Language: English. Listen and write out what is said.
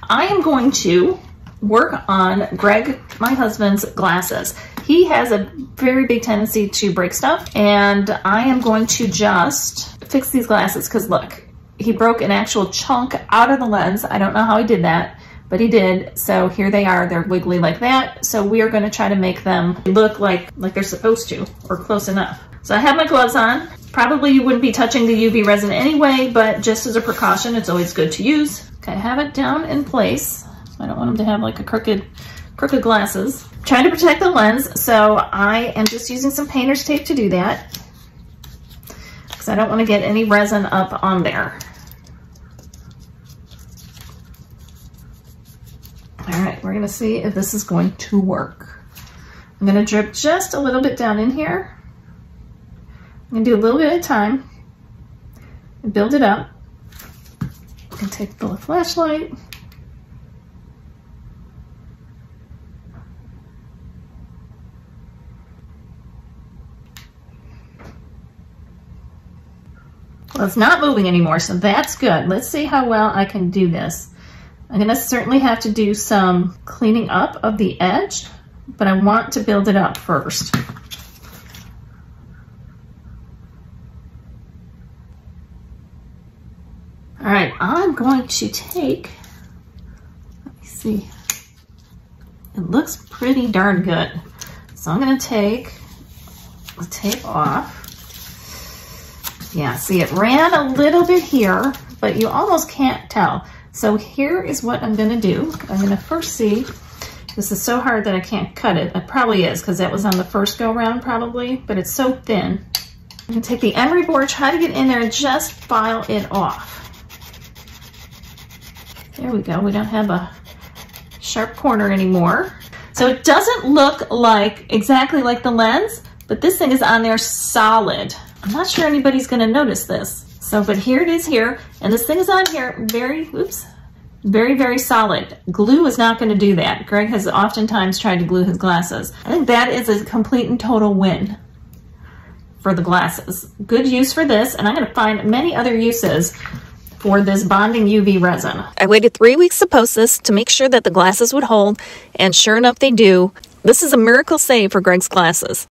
I am going to work on Greg, my husband's glasses. He has a very big tendency to break stuff, and I am going to just fix these glasses because look, he broke an actual chunk out of the lens. I don't know how he did that, but he did. So here they are, they're wiggly like that. So we are gonna try to make them look like they're supposed to, or close enough. So I have my gloves on. Probably you wouldn't be touching the UV resin anyway, but just as a precaution, it's always good to use. Okay, I have it down in place. I don't want him to have like a crooked glasses. I'm trying to protect the lens, so I am just using some painter's tape to do that because I don't want to get any resin up on there. All right, we're gonna see if this is going to work. I'm gonna drip just a little bit down in here. I'm gonna do a little bit at a time and build it up. I can take the flashlight. Well, it's not moving anymore, so that's good. Let's see how well I can do this. I'm gonna certainly have to do some cleaning up of the edge, but I want to build it up first. All right, I'm going to take, let me see, it looks pretty darn good. So I'm gonna take the tape off. Yeah, see, it ran a little bit here, but you almost can't tell. So here is what I'm gonna do. I'm gonna first see, this is so hard that I can't cut it. It probably is, because that was on the first go round probably, but it's so thin. I'm gonna take the emery board, try to get in there and just file it off. There we go, we don't have a sharp corner anymore. So it doesn't look like exactly like the lens, but this thing is on there solid. I'm not sure anybody's gonna notice this. So, but here it is here, and this thing is on here very, very solid. Glue is not gonna do that. Greg has oftentimes tried to glue his glasses. I think that is a complete and total win for the glasses. Good use for this, and I'm gonna find many other uses for this bonding UV resin. I waited 3 weeks to post this to make sure that the glasses would hold, and sure enough they do. This is a miracle save for Greg's glasses.